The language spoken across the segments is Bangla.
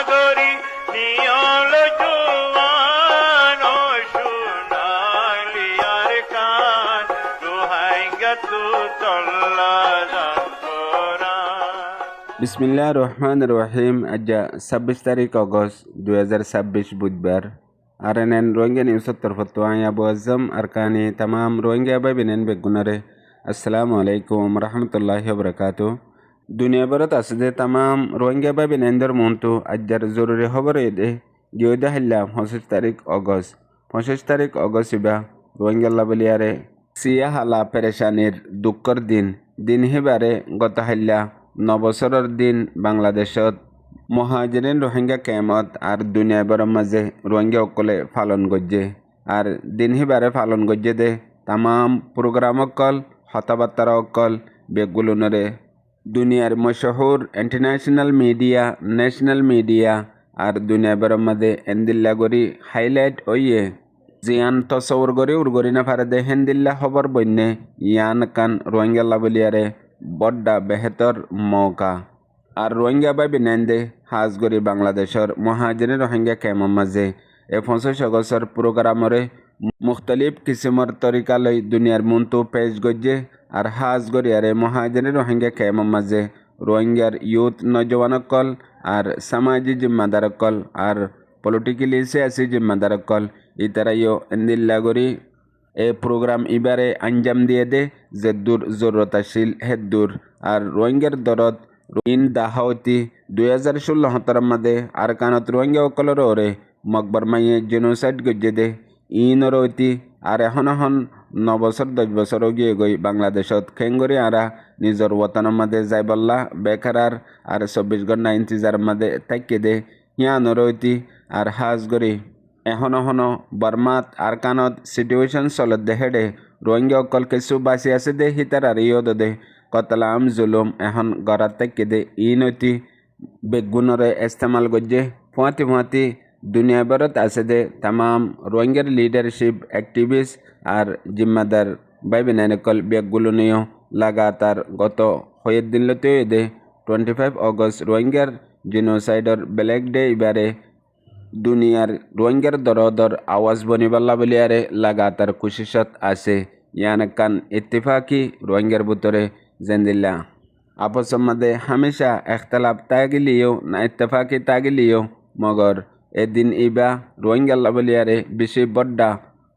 সাগরী নিয়ল জুয়ান ও সোনালি আর কান দোহাই গেতু চল্লা বিসমিল্লাহ রহমান রহিম। আজ 26 তারিখ অগস্ট 2026 বুধবার। আরএনএন রোহিঙ্গা নিউজের তরফত আবু আজম আরকানি তামাম রোহিঙ্গা ভাই বিনেন বেগুনারে আসসালামু আলাইকুম রহমতুল্লাহি ওয়া দুনিয়া ভরত আছে তামাম রোহিঙ্গা ভাই বিনেনদের মন্তু আজ্জার জরুরি খবর এদে গিয়ে হাইলাম 25 তারিখ অগস্ট ইবা রোহিঙ্গা লাবলিয়ারে সিয়া হালা পেরেশানির দুঃখর দিন হিবারে গত হাইলা নবছরের দিন বাংলাদেশত মহাজিরিন রোহিঙ্গা কেমত আর দুনিয়া বড় মাঝে রোহিঙ্গা অকলে পালন গজ্জে আর দিন হিবারে পালন গজ্জে দে তামাম প্রোগ্রাম অকল হতাবার্তার অকল বেগুলুনরে দুনিয়ার মশহুর ইন্টারন্যাশনাল মিডিয়া ন্যাশনাল মিডিয়া আর দুনিয়া বড় মাঝে এন্দিল্লা গরি হাইলাইট ওইয়ে জিয়ান তসৌর গরি উড়গরি না ফারে দে হেন্দিল্লা খবর বন্যে ইয়ান কান রোহিঙ্গা লাবলিয়ারে বড্ডা বেহতর মৌকা আর রোহিঙ্গা বাই বিনাইন্দে হাজগরি বাংলাদেশের মহাজির রোহিঙ্গা কেমন মাঝে 25 অগস্টর প্রোগ্রামরে মুখতলিফ কিসিমর তরিকালৈ দুনিয়ার মন্তু পেশ গজ্জে আর হাজগরিয়ারে মহাজির রোহিঙ্গা কেমন মাঝে রোহিঙ্গার ইউথ নজওয়ানকল আর সামাজিক জিম্মাদারকল আর পলিটিক্যালি সিয়াসি জিম্মাদারকল ইতারাইও এন্দিল্লাগরি এ প্রোগ্রাম ইবারে আঞ্জাম দিয়ে দে যে দূর জরুরতাশীল হেদুর আর রোহিঙ্গার দরদ ইন দাহাওতি 2016 মধ্যে আর কানত রোহিঙ্গা অকলর ওরে মকবর মাইয়ে জেনোসাইড গজ্জে দে ইনর ঐতি আর এখন 9 বছর 10 বছর গিয়ে গই বাংলাদেশত খেঙ্গরি আরা নিজর ওয়াতানের মাঝে যাইবল্লা বেকারার আর 24 ঘন্টা ইন্তজার মাঝে তাইকে দে হিয়ানর ঐতি আর হাজগরি এখন বর্মাত আর কানত সিচুয়েশন চলত দে হেডে রোহিঙ্গা অকল কিছু বাঁচি আছে দে হিতার আর ইয়দ দে কতলাম জুলুম এখন গড়াত থেকে দে ইনতি বেগুনরে ইস্তেমাল গজ্জে ফুয়াতি দুনিয়া ভরত আছে দে তামাম রোহিঙ্গার লিডারশিপ অ্যাক্টিভিস্ট আর জিম্মাদার বাইবে নাইনকল বেগুলনিও লাগাতার গত হয়ে দিনলতে দে 25 অগস্ট রোহিঙ্গার জিনোসাইডর ব্ল্যাক ডে ইবারে দুনিয়ার রোহিঙ্গার দরদর আওয়াজ বনিবাল্লা বলিয়ারে লাগাতার কোশিশত আছে ইয়ান কান ইত্তেফাকি রোহিঙ্গার ভিতরে জেন্দিল্লা আপসের মধ্যে হামেশা এখতলাফ তাগিলিও না ইত্তেফাকি তাগিলিও মগর এদিন ইবা রোহিঙ্গাল্লা বলিয়ারে বেশি বড্ডা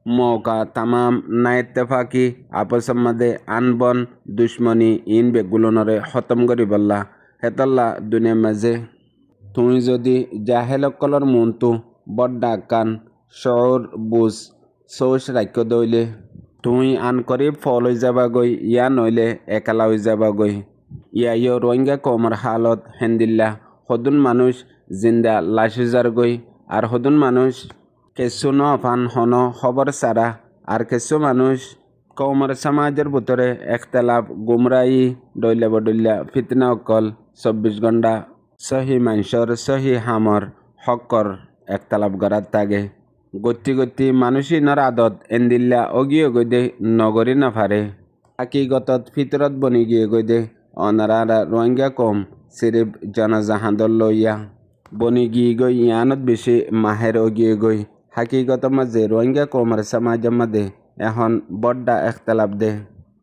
মৌকা তামাম না ইত্তেফাকি আপসের মধ্যে আনবন দুশ্মনী ইন বেগুলনরে খতম করি বললা হেতল্লা দুনিয়ার মাঝে তুই যদি জাহেলকলর মনটো বড্ডা কান শহর বুঝ চৌচ রাখ্য দইলে তুই আন কৰি ফল হৈ যাবাগৈ ইয়া নইলে একালা হৈ যাবাগৈ ইয়ো রোহিঙ্গা কমর হালত হেন্দিল্লা সদুন মানুষ জিন্দা লাশ যারগৈ আর সদুন মানুষ কেঁচু নফান হন খবর সারা আর কিছু মানুষ কমর সমাজের ভিতরে একতলাফ গুমরাই দইলা বদইলা ফিতনা অকল 24 ঘন্টা সহি মানুষের সহি হামর হকর একতলাফ গড়াত থাকে গতি মানুষই নর আদত এন্দিল্লা অগিয়ে গৈ দে নগরী নাফারে হাকিগতত ফিতরত বনি গিয়ে গৈ দে অনারা রোহিঙ্গা কম সিরিফ জনজাহাদর লইয়া বনি গিয়ে গই ইয়ানত বেশি মাহের অগিয়ে গই হাকিগত মাঝে রোহিঙ্গা কমর সমাজের মাঝে এখন বড্ডা একতলাফ দে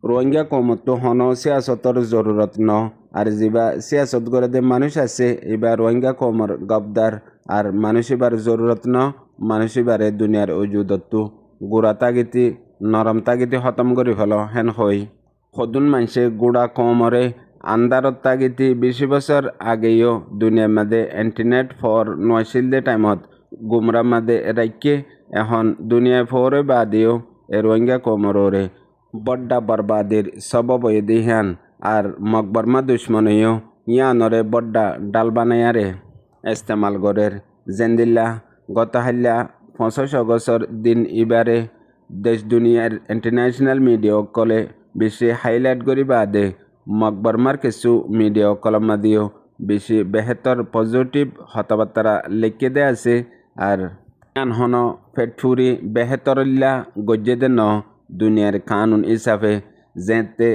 রোহিঙ্গা কমতো হন সিয়াসতর জরুরত ন আর যা সিয়াসত করে দে মানুষ আছে এবার রোহিঙ্গা কমর গবদার আর মানুষ এবার জরুরত ন মানুষ এবারে দুনিয়ার ওজুদত্তু গুড়া তাগিতি নরম তাগিতি খতম করে ফেল হেন হই সদুন মানুষে গুড়া কমরে আন্দারত তাগিতি 20 বছর আগেও দুনিয়ার মাঝে ইন্টারনেট ফর নয়ছিল দে টাইমত গুমরা মাঝে রাইকে এখন দুনিয়া ফরে বাদেও এ রোহিঙ্গা কমরে বড্ডা বরবাদের সবব দিহান আর মকবরমা দুশ্মনেও ইয়ানরে বড্ডা ডাল বানায়ারে ইস্তেমাল গরের জেন্দিল্লা গত হাল্লা 25 অগস্টর দিন ইবারে দেশ দুনিয়ার ইন্টারন্যাশনাল মিডিয়া কলে বেশি হাইলাইট করি বাদে মকবরমার কিছু মিডিয়া কলমা দিও বেশি বেহতর পজিটিভ হতাবার্তা লিখে দে আছে আর হন ফেটফুরি বেহতরল্লা গজ্জে দে ন দুনিয়ার কানুন হিসাবে যেতে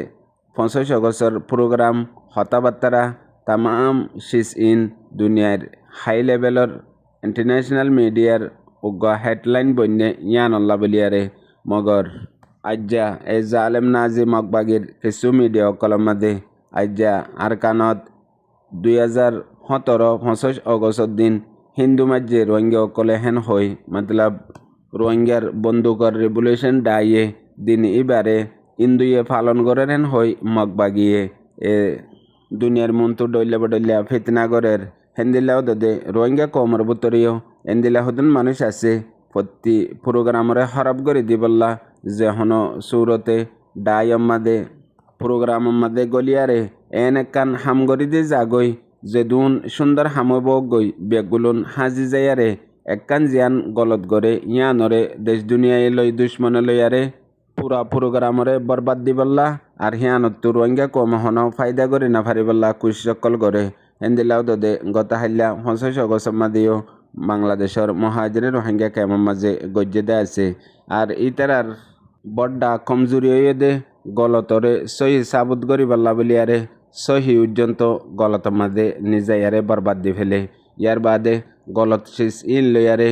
25 অগস্টর প্রোগ্রাম হতাবার্তা তামাম শিস ইন দুনিয়ার হাই লেভেলর ইন্টারন্যাশনাল মিডিয়ার উগ্র হেডলাইন বন্যে ইয়ানল্লা বলিয়ারে মগর আজ্জা এই জালেম নাজি মকবাগির কিছু মিডিয়া কলমাদে আজ্জা আরকানত 2017 25 অগস্ট দিন হিন্দু মাঝে রোহিঙ্গা অকলে হেন হই মতলব রোহিঙ্গার বন্দুকর রেভলিউশন ডাইয়ে দিন ইবারে ইন্দুয়ে পালন করেন হেন হই মকবাগিয়ে এ দুনিয়ার মন্তু ডইলে বডইলা ফিতনা গরের হেন্দিল্লাও দদে রোহিঙ্গা কমর বুতরিও এন্দিলা হদুন মানুষ আছে প্রতি প্রোগ্রামরে হরব করে দিবল্লা যে হন সুরতে ডায়ম্মাদে প্রোগ্রাম মাদে গলিয়ারে এন একান হামগরি দি যাগই যে দুন সুন্দর হামব গই বেগুলুন হাজি যায়ারে একান জিয়ান গলত গরে ইয়ানরে দেশ দুনিয়ায় লই দুশ্মনে লইয়ারে পুরা প্রোগ্রামরে বরবাদ দিবল্লা আর হিয়ানত রোহিঙ্গা কম হন ফায়দা করে না ফারিবল্লা কুশকল করে হেন্দিলাও দদে গতা হাইলা 25 অগস্ট মাদিও বাংলাদেশের মহাজিরে রোহিঙ্গা কেমন মাঝে গজ্জেদে আছে আর ইতারার বড্ডা কমজোরি হয়ে দে গলতরে সহি সাবুত করি পাল্লা বলিয়ারে সহি উজ্জন্ত গলত মাঝে নিজাইয়ারে বরবাদ দি ফেলে ইয়ার বাদে গলত শেষ ইন লইয়ারে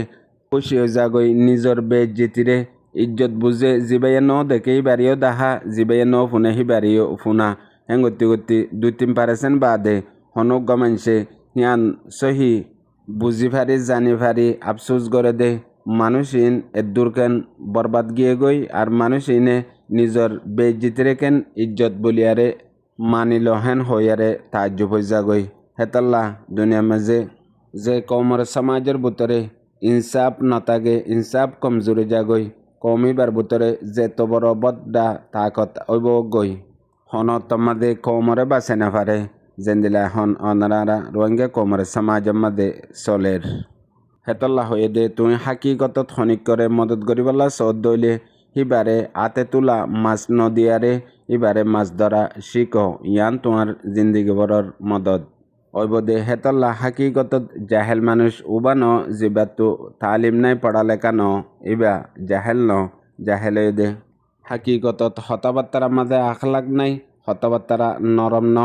খুশি হয়ে যাগই নিজর বেজ্জিতিরে ইজ্জত বুঝে জিবাইয়া ন দেখেই বাড়িও দাহা জিবাইয়া ন ফুনে হি বাড়িও ফুনা হেং গতি গতি 2-3% বাদে হনুক গমানছে হিয়ান সহি বুঝি ফারি জানি ফারি আফসোস করে দে মানুষইন এদুরকেন বরবাদ গিয়ে গই আর মানুষইনে নিজর বেজ্জিতিরে কেন ইজ্জত বলিয়ারে মানিল হেন হইয়ারে তাজ্জুব হয়ে যাগই হেতাল্লা দুনিয়া মাঝে যে কমর সমাজের ভিতরে ইনসাফ নতাগে ইনসাফ কমজোরি যাগই কমিবার ভিতরে যে তো বড় বদ্দা তাকত অইব গই হন তোমাদে কমরে বাঁচে না পারে জেন্দিলা হন অনারা রোহিঙ্গা কমর সমাজের মাঝে চলের হেতল্লা হয়ে দে তুই হাকিগত খনিক করে মদত করিবলা সদ দইলে হিবারে আতে তুলা মাছ নদিয়ারে ইবারে মাছ ধরা শিখ ইয়ান তোমার জিন্দিগি বড়র মদত অবদে হেতল্লা হাকিগত জাহেল মানুষ উবান জিবাতু তালিম নাই পড়ালেখা ন ইবা জাহেল ন জাহেল দে হাকিগত হতাবার্তার মাঝে আখলাক নাই হতাবার্তারা নরম ন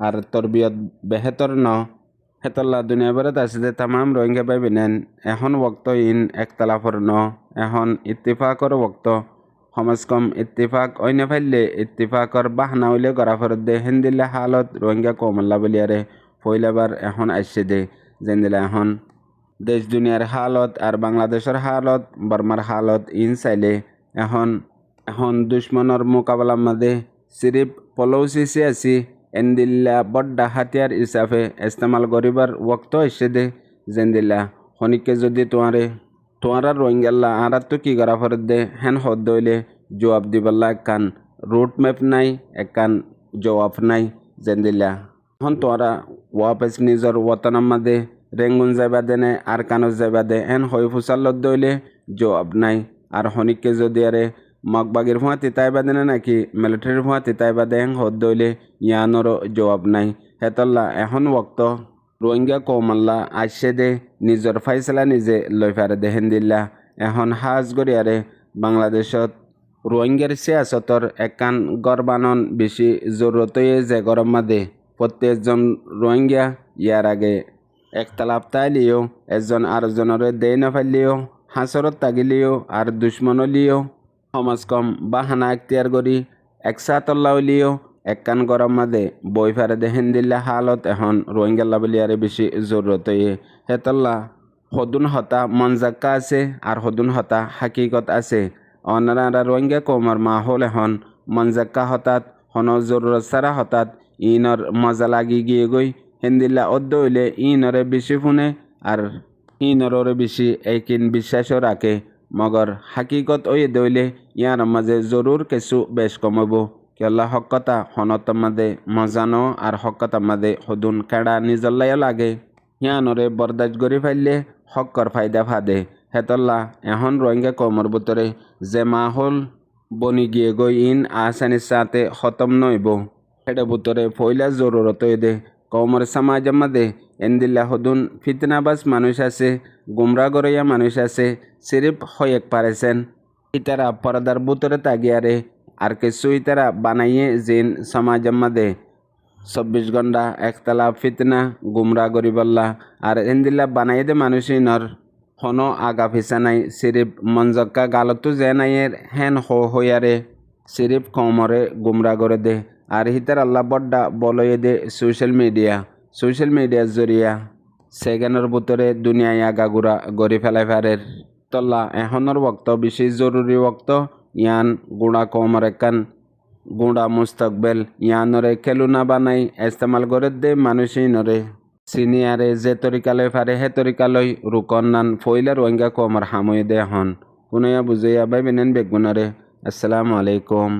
আর তরবিয়ত বেহেতর ন হেতল্লা দুনিয়া বেরত আছে তামাম রোহিঙ্গা পাইবে নেন এখন বক্ত ইন একতলাফর ন এখন ইত্তিফাকর বক্ত সমাজ কম ইত্তিফাক অন্য ফাইলে ইত্তিফাকর বাহানা হইলে করা ফরত দে হেন্দিল্লা হালত রোহিঙ্গা কমল্লা বলিয়ারে পইলাবার এখন আসছে দে যেন্দিলা এখন দেশ দুনিয়ার হালত আর বাংলাদেশের হালত বর্মার হালত ইন চাইলে এখন দুশ্মনের মোকাবেলার মাঝে সিরিফ পলৌসিসে আছি এন্দিল্লা বড্ডা হাতিয়ার হিসাবে ইস্তেমাল করিবার ওক্ত এসে দে জেন্দিল্লা হনিকে যদি তোমারা রোহিঙ্গাল্লা আর তো কি করা ফরত দে হেন হদ দইলে জবাব দিবাল্লা একখান রুট ম্যাপ নাই একখান জবাব নাই জেন্দিল্লা এখন তোরা ওয়াপেস নিজর ওতনের মাঝে রেঙ্গুন যাইবা দেনে আর কানত যাইবা দে হেন হই ফুসাল্লত দইলে জবাব নাই আর হনিকে যদি আরে মগবাগির ফুয়া তিতাইবা দেনে নাকি মিলিটারির ফুয়া তিতাইবা দে হেন হদ দইলে ইয়ানোরও জবাব নাই হেতল্লা এখন ওক্ত রোহিঙ্গা কৌমাল্লা আসছে দে নিজর ফাইসলা নিজে লই ফারে দে হেন্দিল্লা এখন হাজ গড়িয়ারে বাংলাদেশত রোহিঙ্গার সিয়াসতর একখান গরবানন বেশি জরুরত যে গরম মাদে প্রত্যেকজন রোহিঙ্গা ইয়ার আগে একতলাপ তাইলিও একজন আরেকজনের দেই না ফাইলিও হাসরত তাগিলিও আর দুশ্মন লিও সমাজ কম বাহানা এখতিয়ার করি একসাথল্লা লিও একখান গরম মাদে বই ফারে দে হেন্দিল্লা হালত এখন রোহিঙ্গাল্লা বলিয়ারে বেশি জরুরত হেতল্লা হদুন হতা মনজাক্কা আছে আর হদুন হতা হাকিকত আছে অনারা রোহিঙ্গা কমর মাহল এখন মনজাক্কা হঠাৎ হন জরুরত সারা হঠাৎ ইনর মজা লাগি গিয়ে গই হেন্দিল্লা অদ্দ হইলে ইনরে বেশি ফুনে আর ইনরে বেশি এইকিন বিশ্বাসও রাখে মগর হাকিকত ওই দইলে ইয়ার মাঝে জরুর কিছু বেশ কমব কেলা হকতা হনত মাদে মজানো আর হকতা মাদে হদুন কেড়া নিজল্লাইও লাগে ইয়ানরে বরদাস্ত করি ফাইলে হকর ফায়দা ফাদে হেতল্লা এখন রোহিঙ্গা কমর ভিতরে যে মাহল বনি গিয়ে গই ইন আসানির সাথে খতম নইব হেডে ভিতরে পয়লা জরুরত দে কমর সমাজের মাঝে এন্দিল্লা হদুন ফিতনাবাজ মানুষ আছে গুমরা গরইয়া মানুষ আছে সিরিফ হয়েক পারেছেন ইতারা পর্দার ভিতরে তাগিয়ারে আর কিছু ইতারা বানাইয়ে জিন সমাজের মাঝে 24 ঘন্টা একতলা ফিতনা গুমরা গরিবল্লা আর এন্দিল্লা বানাই দে মানুষইনর হনো আগা পিছা নাই সিরিফ মঞ্জক্কা গালতো যে নাইয়ের হেন হইয়ারে সিরিফ কমরে গুমরা করে দে আর হিতার আল্লাহ বড্ডা বলয়ে দে সোশ্যাল মিডিয়ার জরিয়া সেকেন্ডের ভিতরে দুনিয়ায় আগাগুড়া গড়ি ফেলাই ফারের তল্লা এখনের বক্ত বেশি জরুরি বক্ত ইয়ান গুণা কমর একান গুঁড়া মুস্তকবেল ইয়ানরে খেলুনা বানাই ইস্তেমাল করে দে মানুষই নরে সিনিয়ারে যে তরিকালয় ফারে হে তরিকালয় রুকন্নান ফইলার ওয়েঙ্গা কমর হামই দে হন পুনয়া বুঝাইয়া ভাই বেনেন বেগুনরে আসসালামু আলাইকুম।